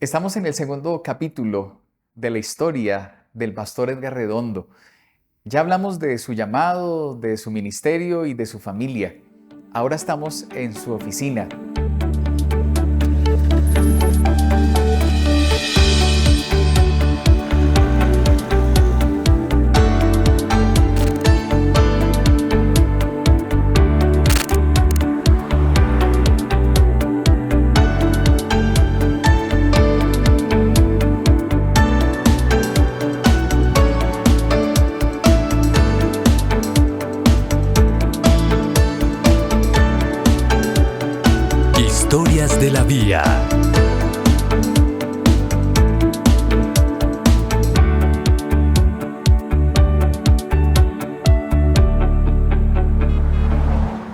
Estamos en el segundo capítulo de la historia del pastor Edgar Redondo. Ya hablamos de su llamado, de su ministerio y de su familia. Ahora estamos en su oficina. Historias de la Vía.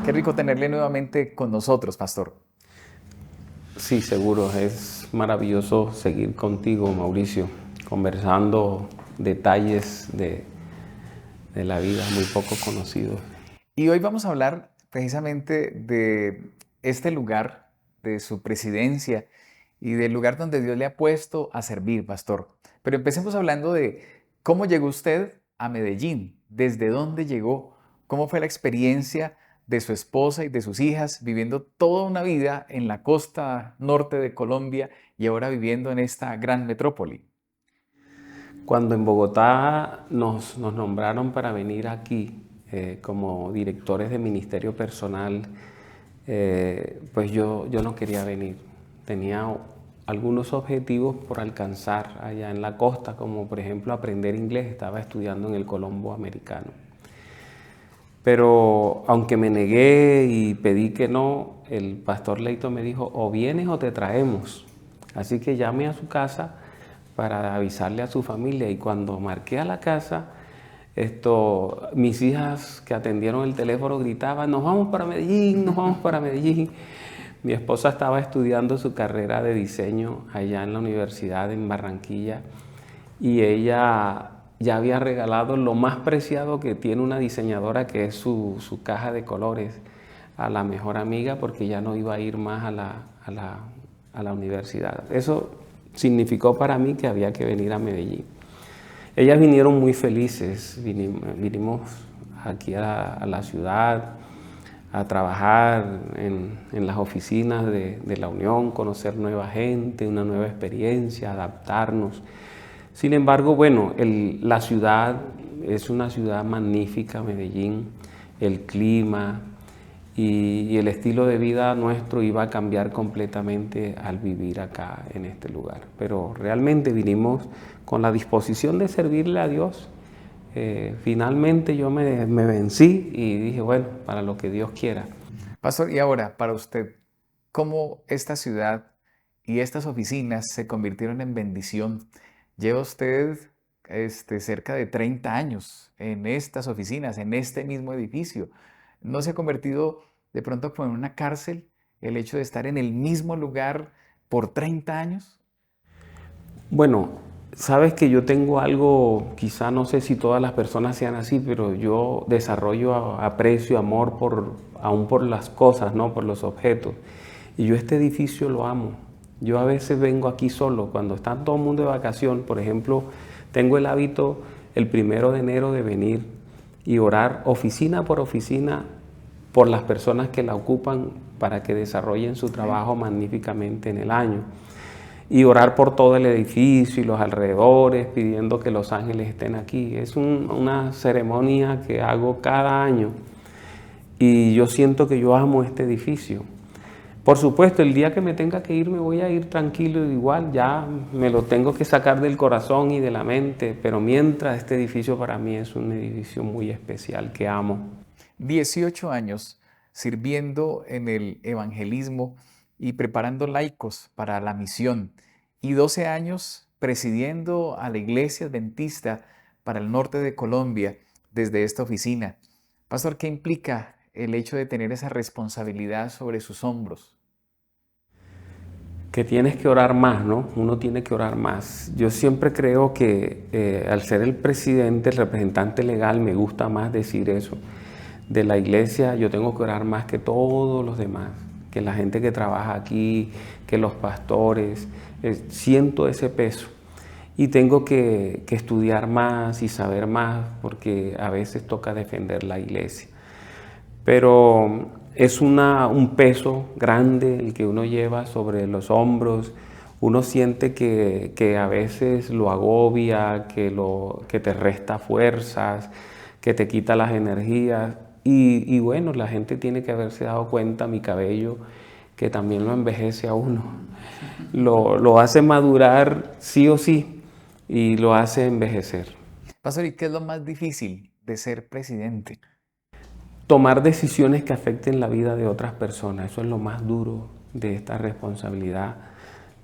Qué rico tenerle nuevamente con nosotros, pastor. Sí, seguro, es maravilloso seguir contigo, Mauricio, conversando detalles de la vida muy poco conocidos. Y hoy vamos a hablar precisamente de este lugar, de su presidencia y del lugar donde Dios le ha puesto a servir, pastor. Pero empecemos hablando de cómo llegó usted a Medellín, desde dónde llegó, cómo fue la experiencia de su esposa y de sus hijas viviendo toda una vida en la costa norte de Colombia y ahora viviendo en esta gran metrópoli. Cuando en Bogotá nos nombraron para venir aquí como directores de ministerio personal, pues yo no quería venir. Tenía algunos objetivos por alcanzar allá en la costa, como por ejemplo aprender inglés. Estaba estudiando en el Colombo Americano. Pero aunque me negué y pedí que no, el pastor Leito me dijo, o vienes o te traemos. Así que llamé a su casa para avisarle a su familia, y cuando marqué a la casa, mis hijas que atendieron el teléfono gritaban, nos vamos para Medellín, nos vamos para Medellín. Mi esposa estaba estudiando su carrera de diseño allá en la universidad en Barranquilla, y ella ya había regalado lo más preciado que tiene una diseñadora, que es su caja de colores, a la mejor amiga, porque ya no iba a ir más a la universidad. Eso significó para mí que había que venir a Medellín. Ellas vinieron muy felices, vinimos aquí a la ciudad a trabajar en las oficinas de la Unión, conocer nueva gente, una nueva experiencia, adaptarnos. Sin embargo, bueno, la ciudad es una ciudad magnífica, Medellín, el clima y el estilo de vida nuestro iba a cambiar completamente al vivir acá en este lugar. Pero realmente vinimos con la disposición de servirle a Dios. Finalmente yo me vencí y dije, bueno, para lo que Dios quiera. Pastor, y ahora, para usted, ¿cómo esta ciudad y estas oficinas se convirtieron en bendición? Lleva usted cerca de 30 años en estas oficinas, en este mismo edificio. ¿No se ha convertido de pronto como en una cárcel el hecho de estar en el mismo lugar por 30 años? Bueno, sabes que yo tengo algo, quizá no sé si todas las personas sean así, pero yo desarrollo aprecio, amor aún por las cosas, ¿no? Por los objetos. Y yo este edificio lo amo. Yo a veces vengo aquí solo, cuando está todo el mundo de vacación, por ejemplo, tengo el hábito el 1 de enero de venir y orar oficina por oficina por las personas que la ocupan para que desarrollen su trabajo magníficamente en el año. Y orar por todo el edificio y los alrededores, pidiendo que los ángeles estén aquí. Es una ceremonia que hago cada año y yo siento que yo amo este edificio. Por supuesto, el día que me tenga que ir, me voy a ir tranquilo, igual ya me lo tengo que sacar del corazón y de la mente, pero mientras, este edificio para mí es un edificio muy especial que amo. 18 años sirviendo en el evangelismo y preparando laicos para la misión, y 12 años presidiendo a la Iglesia Adventista para el norte de Colombia desde esta oficina. Pastor, ¿qué implica el hecho de tener esa responsabilidad sobre sus hombros? Que tienes que orar más, ¿no? Uno tiene que orar más. Yo siempre creo que al ser el presidente, el representante legal, me gusta más decir eso. De la iglesia yo tengo que orar más que todos los demás, que la gente que trabaja aquí, que los pastores. siento ese peso y tengo que estudiar más y saber más porque a veces toca defender la iglesia. Pero es un peso grande el que uno lleva sobre los hombros. Uno siente que a veces lo agobia, que te resta fuerzas, que te quita las energías. Y bueno, la gente tiene que haberse dado cuenta, mi cabello, que también lo envejece a uno. Lo hace madurar sí o sí y lo hace envejecer. Pastor, ¿y qué es lo más difícil de ser presidente? Tomar decisiones que afecten la vida de otras personas, eso es lo más duro de esta responsabilidad.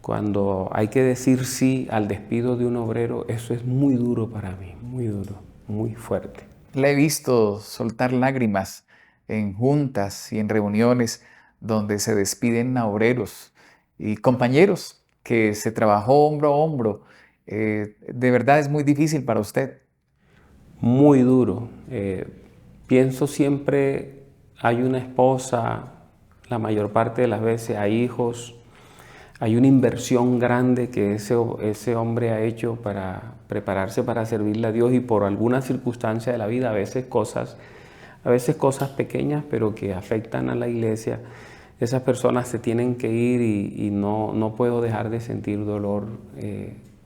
Cuando hay que decir sí al despido de un obrero, eso es muy duro para mí, muy duro, muy fuerte. La he visto soltar lágrimas en juntas y en reuniones donde se despiden a obreros y compañeros que se trabajó hombro a hombro. De verdad es muy difícil para usted. Muy duro. Pienso siempre, hay una esposa, la mayor parte de las veces hay hijos, hay una inversión grande que ese hombre ha hecho para prepararse para servirle a Dios y por alguna circunstancia de la vida, a veces cosas pequeñas pero que afectan a la iglesia, esas personas se tienen que ir y no puedo dejar de sentir dolor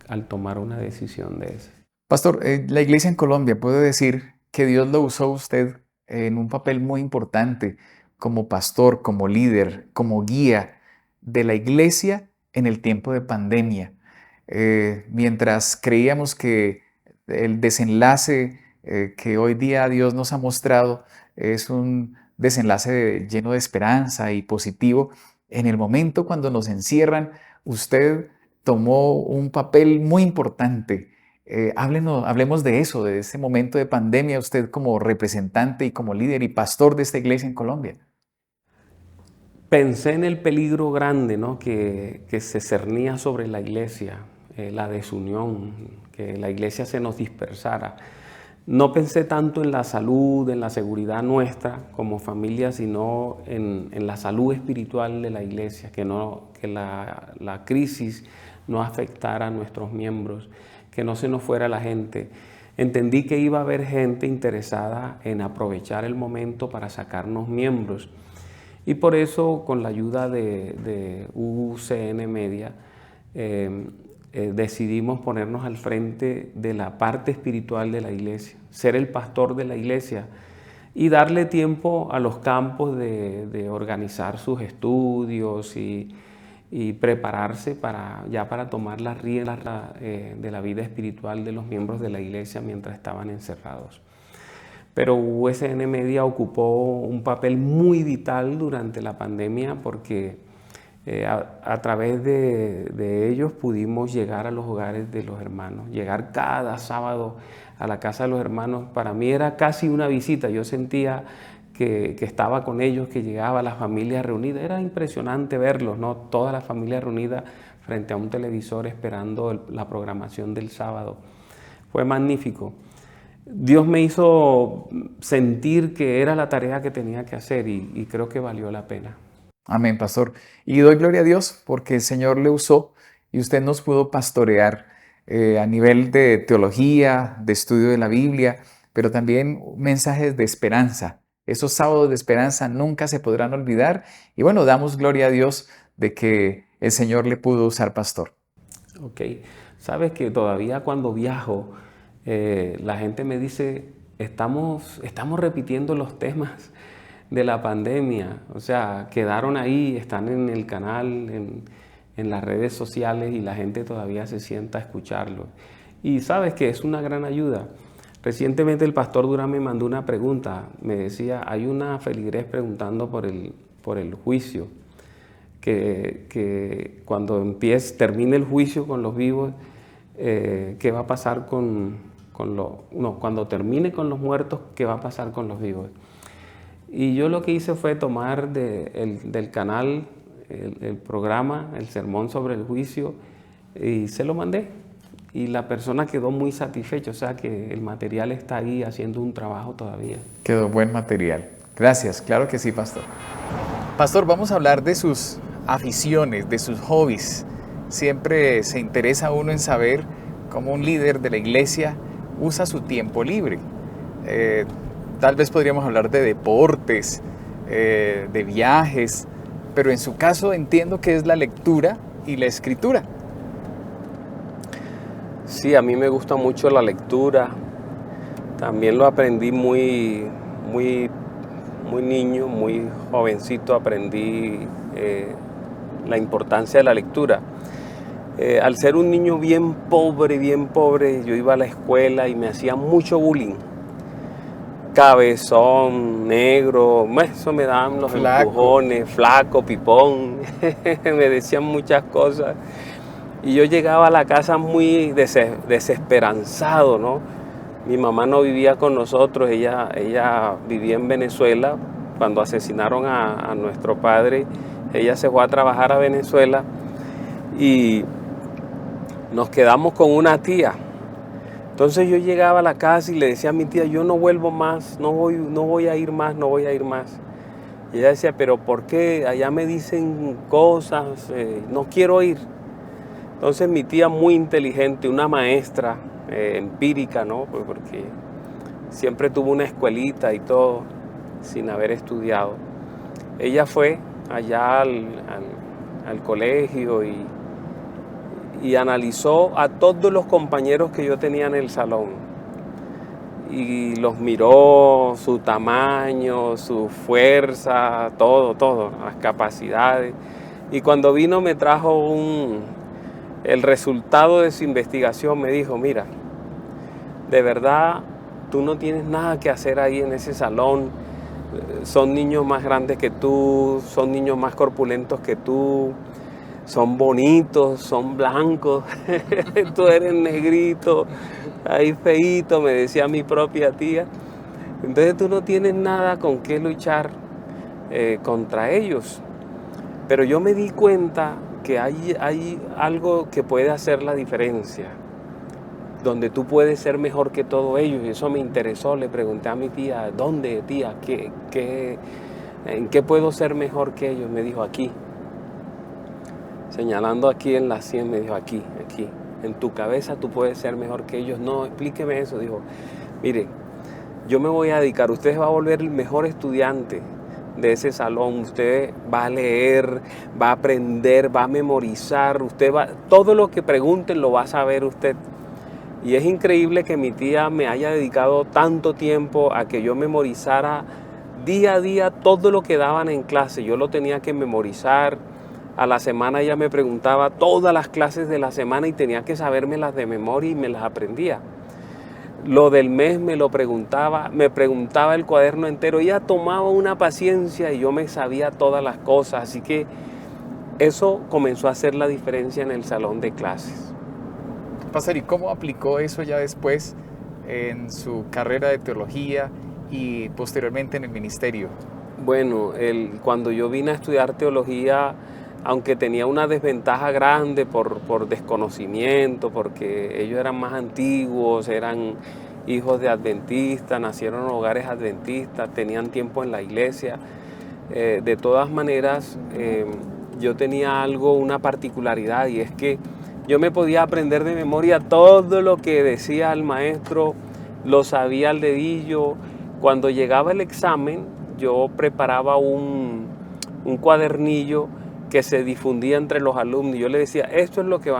al tomar una decisión de esa. Pastor, la iglesia en Colombia puede decir que Dios lo usó a usted en un papel muy importante como pastor, como líder, como guía de la iglesia en el tiempo de pandemia. Mientras creíamos que el desenlace que hoy día Dios nos ha mostrado es un desenlace lleno de esperanza y positivo, en el momento cuando nos encierran, usted tomó un papel muy importante. Hablemos de eso, de ese momento de pandemia, usted como representante y como líder y pastor de esta iglesia en Colombia. Pensé en el peligro grande, ¿no?, que se cernía sobre la iglesia, la desunión, que la iglesia se nos dispersara. No pensé tanto en la salud, en la seguridad nuestra como familia, sino en la salud espiritual de la iglesia, que la crisis no afectara a nuestros miembros, que no se nos fuera la gente. Entendí que iba a haber gente interesada en aprovechar el momento para sacarnos miembros. Y por eso, con la ayuda de UCN Media, decidimos ponernos al frente de la parte espiritual de la iglesia, ser el pastor de la iglesia y darle tiempo a los campos de organizar sus estudios y prepararse para tomar las riendas de la vida espiritual de los miembros de la iglesia mientras estaban encerrados. Pero USN Media ocupó un papel muy vital durante la pandemia porque a través de ellos pudimos llegar a los hogares de los hermanos, llegar cada sábado a la casa de los hermanos. Para mí era casi una visita, yo sentía que estaba con ellos, que llegaba la familia reunida. Era impresionante verlos, ¿no? Toda la familia reunida frente a un televisor esperando la programación del sábado. Fue magnífico. Dios me hizo sentir que era la tarea que tenía que hacer y creo que valió la pena. Amén, pastor. Y doy gloria a Dios porque el Señor le usó y usted nos pudo pastorear a nivel de teología, de estudio de la Biblia, pero también mensajes de esperanza. Esos sábados de esperanza nunca se podrán olvidar y bueno, damos gloria a Dios de que el Señor le pudo usar pastor. Ok, sabes que todavía cuando viajo, la gente me dice, estamos repitiendo los temas de la pandemia, o sea, quedaron ahí, están en el canal, en las redes sociales y la gente todavía se sienta a escucharlo. Y sabes que es una gran ayuda. Recientemente el pastor Durán me mandó una pregunta, me decía, hay una feligrés preguntando por el juicio, que cuando termine el juicio con los vivos, ¿qué va a pasar cuando termine con los muertos, qué va a pasar con los vivos? Y yo lo que hice fue tomar del canal el programa, el sermón sobre el juicio, y se lo mandé. Y la persona quedó muy satisfecha, o sea que el material está ahí haciendo un trabajo todavía. Quedó buen material. Gracias, claro que sí, pastor. Pastor, vamos a hablar de sus aficiones, de sus hobbies. siempre se interesa uno en saber cómo un líder de la iglesia usa su tiempo libre. Eh, Tal vez podríamos hablar de deportes, de viajes, pero en su caso entiendo que es la lectura y la escritura. Sí, a mí me gusta mucho la lectura. También lo aprendí muy niño, muy jovencito. Aprendí la importancia de la lectura. Al ser un niño bien pobre, yo iba a la escuela y me hacían mucho bullying. Cabezón, negro, eso me daban los Flaco. empujones, flaco, pipón. Me decían muchas cosas. Y yo llegaba a la casa muy desesperanzado, ¿no? Mi mamá no vivía con nosotros, ella vivía en Venezuela. Cuando asesinaron a nuestro padre, ella se fue a trabajar a Venezuela y nos quedamos con una tía. Entonces yo llegaba a la casa y le decía a mi tía, yo no vuelvo más, no voy a ir más. Y ella decía, pero ¿por qué? Allá me dicen cosas, no quiero ir. Entonces mi tía, muy inteligente, una maestra empírica, ¿no? Pues porque siempre tuvo una escuelita y todo, sin haber estudiado. Ella fue allá al colegio y analizó a todos los compañeros que yo tenía en el salón. Y los miró, su tamaño, su fuerza, todo, las capacidades. Y cuando vino me trajo el resultado de su investigación. Me dijo, mira, de verdad tú no tienes nada que hacer ahí en ese salón. Son niños más grandes que tú, son niños más corpulentos que tú, son bonitos, son blancos, tú eres negrito, ahí feíto, me decía mi propia tía. Entonces tú no tienes nada con qué luchar contra ellos. Pero yo me di cuenta que hay algo que puede hacer la diferencia, donde tú puedes ser mejor que todos ellos, y eso me interesó. Le pregunté a mi tía, ¿dónde, tía? ¿En qué puedo ser mejor que ellos? Me dijo, aquí. Señalando aquí en la sien, me dijo, aquí. En tu cabeza tú puedes ser mejor que ellos. No, explíqueme eso. Dijo, mire, yo me voy a dedicar, usted va a volver el mejor estudiante de ese salón. Usted va a leer, va a aprender, va a memorizar, todo lo que pregunten lo va a saber usted. Y es increíble que mi tía me haya dedicado tanto tiempo a que yo memorizara día a día todo lo que daban en clase. Yo lo tenía que memorizar. A la semana ella me preguntaba todas las clases de la semana y tenía que sabérmelas de memoria y me las aprendía. Lo del mes me preguntaba el cuaderno entero. Ella tomaba una paciencia y yo me sabía todas las cosas. Así que eso comenzó a hacer la diferencia en el salón de clases. Pastor, ¿y cómo aplicó eso ya después en su carrera de teología y posteriormente en el ministerio? Bueno, cuando yo vine a estudiar teología, aunque tenía una desventaja grande por desconocimiento, porque ellos eran más antiguos, eran hijos de adventistas, nacieron en hogares adventistas, tenían tiempo en la iglesia. De todas maneras, yo tenía una particularidad, y es que yo me podía aprender de memoria todo lo que decía el maestro, lo sabía al dedillo. Cuando llegaba el examen, yo preparaba un cuadernillo que se difundía entre los alumnos. Yo le decía, esto es lo que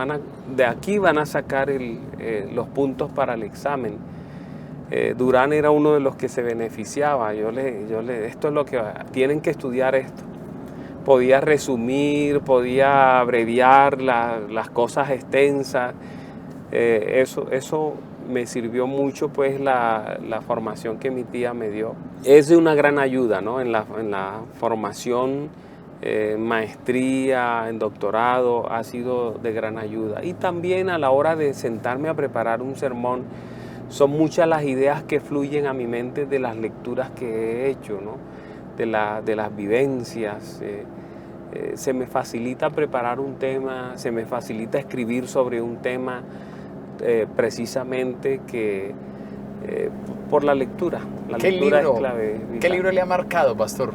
de aquí van a sacar los puntos para el examen. Durán era uno de los que se beneficiaba. Esto es lo que tienen que estudiar esto. Podía resumir, podía abreviar las cosas extensas. Eso me sirvió mucho, pues, la formación que mi tía me dio. Es de una gran ayuda, ¿no? En la formación, maestría, en doctorado, ha sido de gran ayuda. Y también a la hora de sentarme a preparar un sermón, son muchas las ideas que fluyen a mi mente de las lecturas que he hecho, ¿no? De las vivencias. Se me facilita preparar un tema, se me facilita escribir sobre un tema, precisamente por la lectura. La lectura es clave. ¿Qué libro le ha marcado, pastor?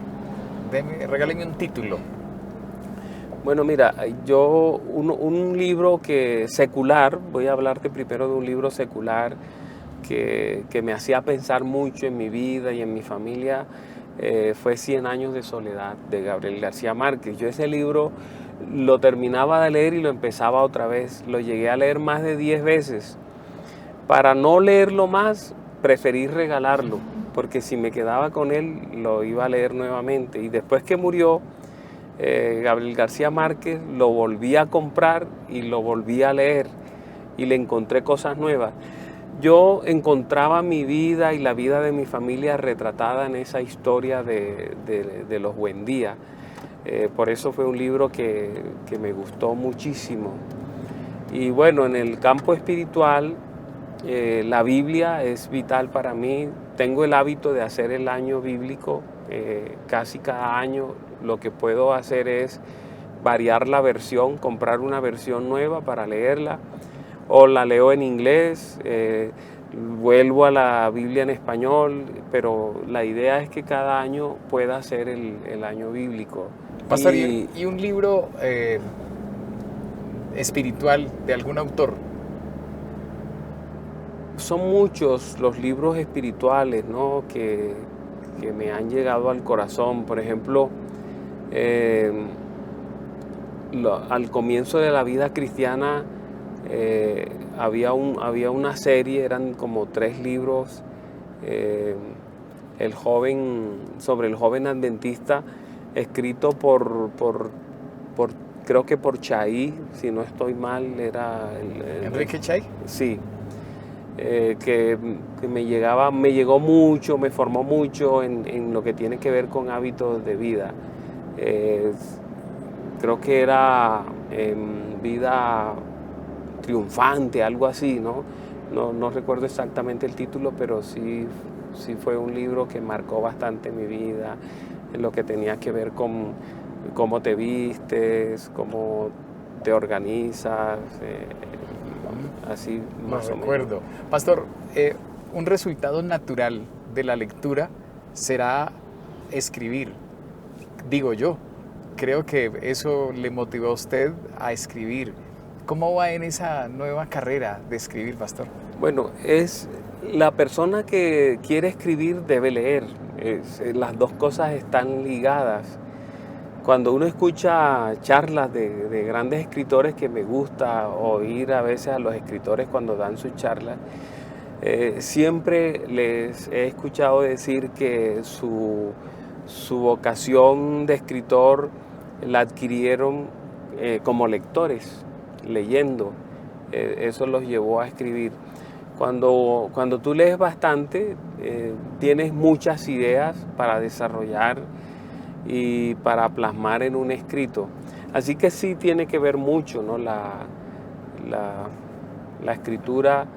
Regáleme un título. Bueno, mira, un libro que secular, voy a hablarte primero de un libro secular que me hacía pensar mucho en mi vida y en mi familia, fue Cien años de soledad, de Gabriel García Márquez. Yo ese libro lo terminaba de leer y lo empezaba otra vez. Lo llegué a leer más de 10 veces. Para no leerlo más, preferí regalarlo, porque si me quedaba con él, lo iba a leer nuevamente. Y después que murió Gabriel García Márquez, lo volví a comprar y lo volví a leer y le encontré cosas nuevas. Yo encontraba mi vida y la vida de mi familia retratada en esa historia de los Buendía. Por eso fue un libro que me gustó muchísimo. Y bueno, en el campo espiritual, la Biblia es vital para mí. Tengo el hábito de hacer el año bíblico casi cada año. Lo que puedo hacer es variar la versión, comprar una versión nueva para leerla, o la leo en inglés, vuelvo a la Biblia en español, pero la idea es que cada año pueda ser el año bíblico. Pastor, ¿y un libro espiritual de algún autor? Son muchos los libros espirituales, ¿no?, que me han llegado al corazón. Por ejemplo, al comienzo de la vida cristiana había una serie, eran como 3 libros, sobre el joven adventista, escrito creo que por Chay, si no estoy mal, era ¿Enrique Chay? Sí. Que me llegó mucho, me formó mucho en lo que tiene que ver con hábitos de vida. Creo que era Vida Triunfante, algo así, ¿no? No recuerdo exactamente el título, pero sí fue un libro que marcó bastante mi vida, en lo que tenía que ver con cómo te vistes, cómo te organizas, así más o menos. Pastor, un resultado natural de la lectura será escribir, digo yo. Creo que eso le motivó a usted a escribir. ¿Cómo va en esa nueva carrera de escribir, pastor? Bueno, la persona que quiere escribir debe leer. Las dos cosas están ligadas. Cuando uno escucha charlas de grandes escritores, que me gusta oír a veces a los escritores cuando dan sus charlas, siempre les he escuchado decir que su vocación de escritor la adquirieron como lectores, leyendo. Eso los llevó a escribir. Cuando tú lees bastante, tienes muchas ideas para desarrollar y para plasmar en un escrito. Así que sí tiene que ver mucho, ¿no? La escritura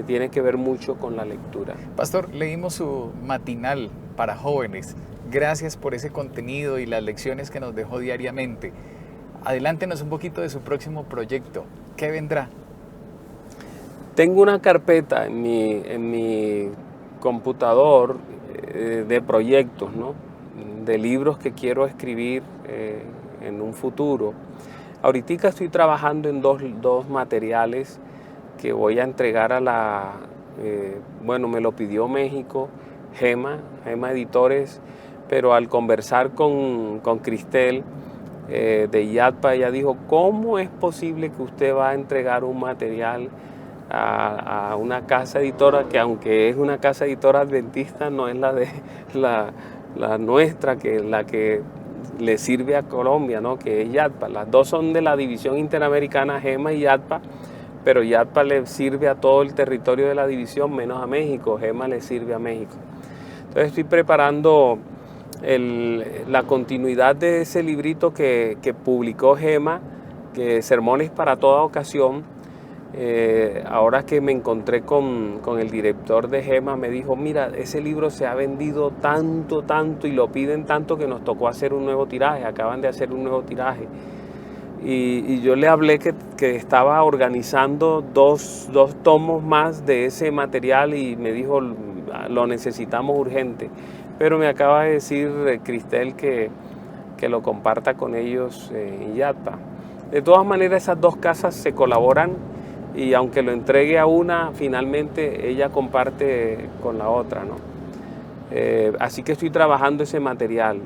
tiene que ver mucho con la lectura. Pastor, leímos su matinal para jóvenes. Gracias por ese contenido y las lecciones que nos dejó diariamente. Adelántenos un poquito de su próximo proyecto. ¿Qué vendrá? Tengo una carpeta en mi computador de proyectos, ¿no?, de libros que quiero escribir en un futuro. Ahorita estoy trabajando en dos materiales que voy a entregar bueno, me lo pidió México, Gema Editores, pero al conversar con Cristel de IADPA, ella dijo: ¿cómo es posible que usted va a entregar un material a una casa editora que, aunque es una casa editora adventista, no es la nuestra, que la que le sirve a Colombia, ¿no?, que es IADPA? Las dos son de la división interamericana, Gema y IADPA, pero IADPA le sirve a todo el territorio de la división menos a México. Gema le sirve a México. Entonces estoy preparando la continuidad de ese librito que publicó Gema, que Sermones para toda ocasión. Ahora que me encontré con el director de Gema, me dijo: mira, ese libro se ha vendido tanto y lo piden tanto que nos tocó hacer un nuevo tiraje, acaban de hacer un nuevo tiraje. Y yo le hablé que estaba organizando dos tomos más de ese material, y me dijo: lo necesitamos urgente. Pero me acaba de decir Cristel que que lo comparta con ellos en Yadpa. De todas maneras, esas dos casas se colaboran y aunque lo entregue a una, finalmente ella comparte con la otra, ¿no? Así que estoy trabajando ese material.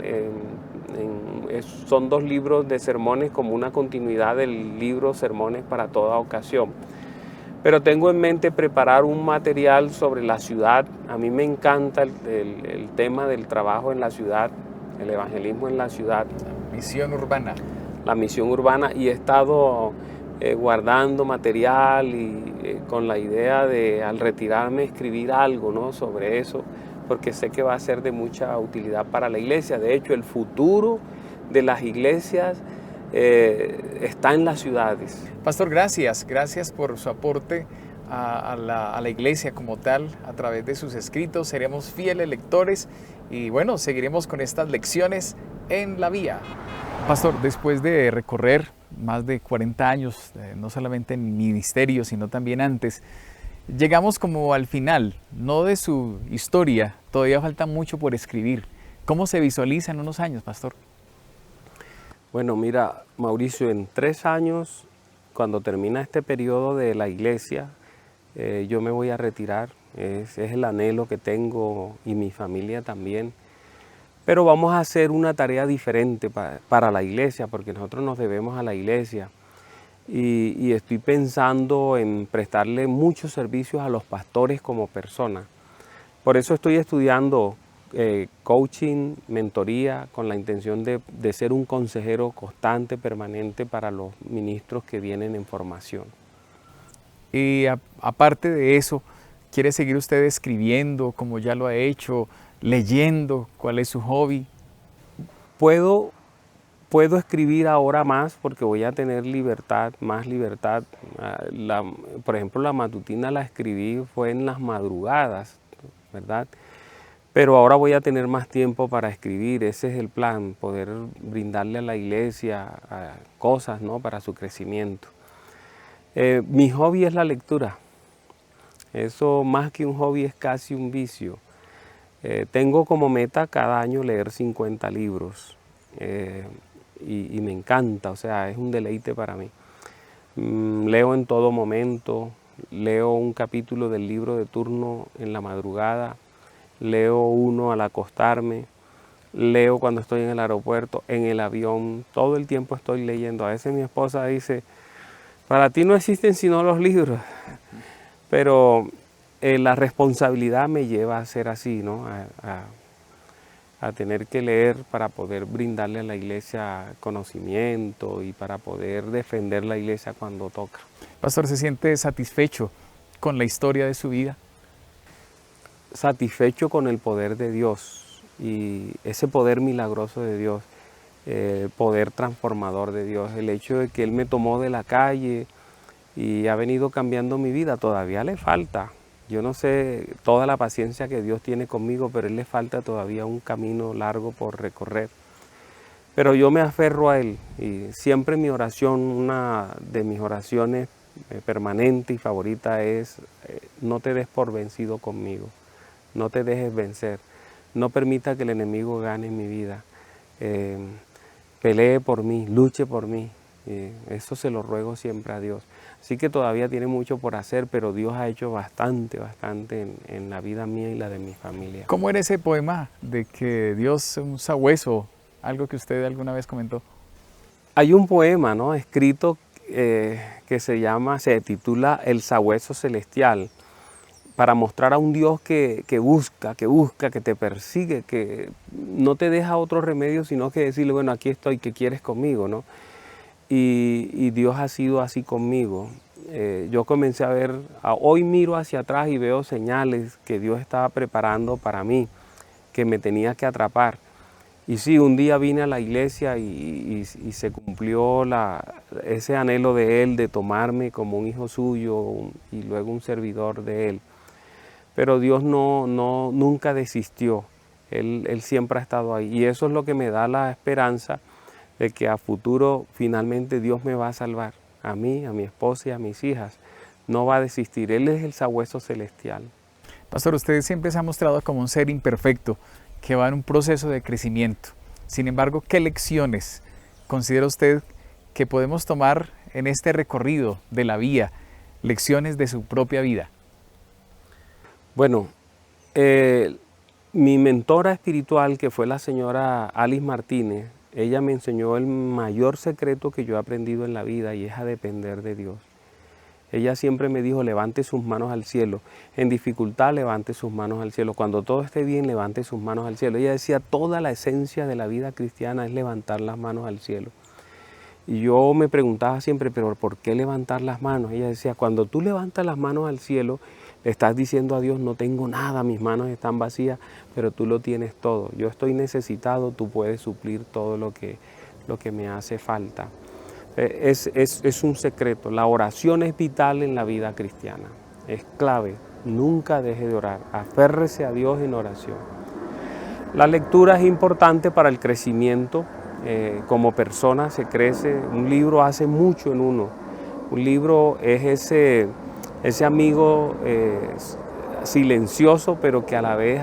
Son 2 libros de sermones como una continuidad del libro Sermones para toda ocasión. Pero tengo en mente preparar un material sobre la ciudad. A mí me encanta el tema del trabajo en la ciudad, el evangelismo en la ciudad. Misión urbana. La misión urbana, y he estado guardando material y con la idea de al retirarme escribir algo, ¿no?, sobre eso, porque sé que va a ser de mucha utilidad para la iglesia. De hecho, el futuro de las iglesias está en las ciudades. Pastor, gracias por su aporte a la iglesia como tal, a través de sus escritos. Seremos fieles lectores y bueno, seguiremos con estas lecciones en la vía. Pastor, después de recorrer más de 40 años, no solamente en ministerio, sino también antes, llegamos como al final, no de su historia, todavía falta mucho por escribir. ¿Cómo se visualiza en unos años, Pastor? Bueno, mira, Mauricio, en 3 años, cuando termina este periodo de la iglesia, yo me voy a retirar. Es el anhelo que tengo y mi familia también. Pero vamos a hacer una tarea diferente para la iglesia, porque nosotros nos debemos a la iglesia. Y estoy pensando en prestarle muchos servicios a los pastores como personas. Por eso estoy estudiando coaching, mentoría, con la intención de ser un consejero constante, permanente para los ministros que vienen en formación. Y aparte de eso, ¿quiere seguir usted escribiendo como ya lo ha hecho, leyendo? ¿Cuál es su hobby? Puedo escribir ahora más porque voy a tener libertad, más libertad. Por ejemplo, la matutina la escribí fue en las madrugadas, ¿verdad? Pero ahora voy a tener más tiempo para escribir. Ese es el plan, poder brindarle a la iglesia cosas, ¿no?, para su crecimiento. Mi hobby es la lectura. Eso más que un hobby es casi un vicio. Tengo como meta cada año leer 50 libros y me encanta, o sea, es un deleite para mí. Leo en todo momento, leo un capítulo del libro de turno en la madrugada, leo uno al acostarme, leo cuando estoy en el aeropuerto, en el avión, todo el tiempo estoy leyendo. A veces mi esposa dice, para ti no existen sino los libros, pero la responsabilidad me lleva a ser así, ¿no? A tener que leer para poder brindarle a la iglesia conocimiento y para poder defender la iglesia cuando toca. Pastor, ¿se siente satisfecho con la historia de su vida? Satisfecho con el poder de Dios y ese poder milagroso de Dios, el poder transformador de Dios, el hecho de que Él me tomó de la calle y ha venido cambiando mi vida. Todavía le falta. Yo no sé toda la paciencia que Dios tiene conmigo, pero a Él le falta todavía un camino largo por recorrer. Pero yo me aferro a Él y siempre mi oración, una de mis oraciones permanente y favorita es no te des por vencido conmigo, no te dejes vencer, no permita que el enemigo gane en mi vida, pelee por mí, luche por mí. Eso se lo ruego siempre a Dios. Así que todavía tiene mucho por hacer, pero Dios ha hecho bastante en la vida mía y la de mi familia. ¿Cómo era ese poema de que Dios es un sabueso? Algo que usted alguna vez comentó. Hay un poema, ¿no?, escrito que se titula El sabueso celestial, para mostrar a un Dios que busca, que te persigue, que no te deja otro remedio sino que decirle, bueno, aquí estoy, ¿qué quieres conmigo?, ¿no? Y Dios ha sido así conmigo. Yo comencé a ver, hoy miro hacia atrás y veo señales que Dios estaba preparando para mí, que me tenía que atrapar. Y sí, un día vine a la iglesia y se cumplió ese anhelo de Él de tomarme como un hijo suyo y luego un servidor de Él. Pero Dios nunca desistió, Él siempre ha estado ahí. Y eso es lo que me da la esperanza de que a futuro finalmente Dios me va a salvar, a mí, a mi esposa y a mis hijas. No va a desistir, Él es el sabueso celestial. Pastor, usted siempre se ha mostrado como un ser imperfecto, que va en un proceso de crecimiento. Sin embargo, ¿qué lecciones considera usted que podemos tomar en este recorrido de la vía? Lecciones de su propia vida. Bueno, mi mentora espiritual, que fue la señora Alice Martínez, ella me enseñó el mayor secreto que yo he aprendido en la vida, y es a depender de Dios. Ella siempre me dijo, levante sus manos al cielo. En dificultad, levante sus manos al cielo. Cuando todo esté bien, levante sus manos al cielo. Ella decía, toda la esencia de la vida cristiana es levantar las manos al cielo. Y yo me preguntaba siempre, pero ¿por qué levantar las manos? Ella decía, cuando tú levantas las manos al cielo, le estás diciendo a Dios, no tengo nada, mis manos están vacías, pero tú lo tienes todo. Yo estoy necesitado, tú puedes suplir todo lo que me hace falta. Es un secreto. La oración es vital en la vida cristiana. Es clave. Nunca deje de orar. Aférrese a Dios en oración. La lectura es importante para el crecimiento. Como persona se crece. Un libro hace mucho en uno. Un libro es ese amigo silencioso, pero que a la vez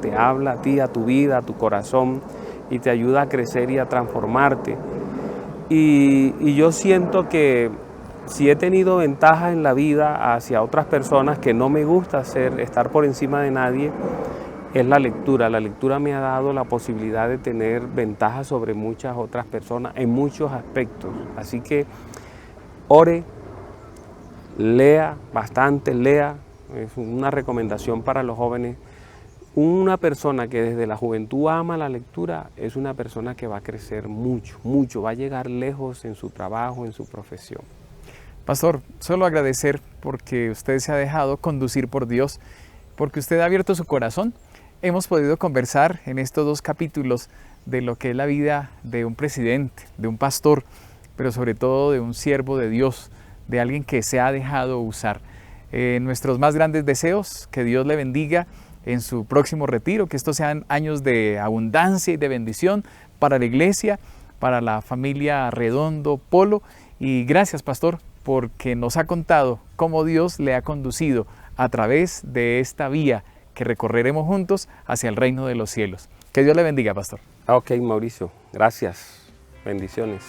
te habla a ti, a tu vida, a tu corazón, y te ayuda a crecer y a transformarte. Y yo siento que si he tenido ventajas en la vida hacia otras personas, que no me gusta estar por encima de nadie, es la lectura. La lectura me ha dado la posibilidad de tener ventajas sobre muchas otras personas en muchos aspectos. Así que ore, lea bastante, lea. Es una recomendación para los jóvenes. Una persona que desde la juventud ama la lectura es una persona que va a crecer mucho, mucho, va a llegar lejos en su trabajo, en su profesión. Pastor, solo agradecer porque usted se ha dejado conducir por Dios, porque usted ha abierto su corazón. Hemos podido conversar en estos 2 capítulos de lo que es la vida de un presidente, de un pastor, pero sobre todo de un siervo de Dios, de alguien que se ha dejado usar. Nuestros más grandes deseos, que Dios le bendiga en su próximo retiro, que estos sean años de abundancia y de bendición para la iglesia, para la familia Redondo Polo. Y gracias, pastor, porque nos ha contado cómo Dios le ha conducido a través de esta vía que recorreremos juntos hacia el reino de los cielos. Que Dios le bendiga, pastor. Ok, Mauricio, gracias. Bendiciones.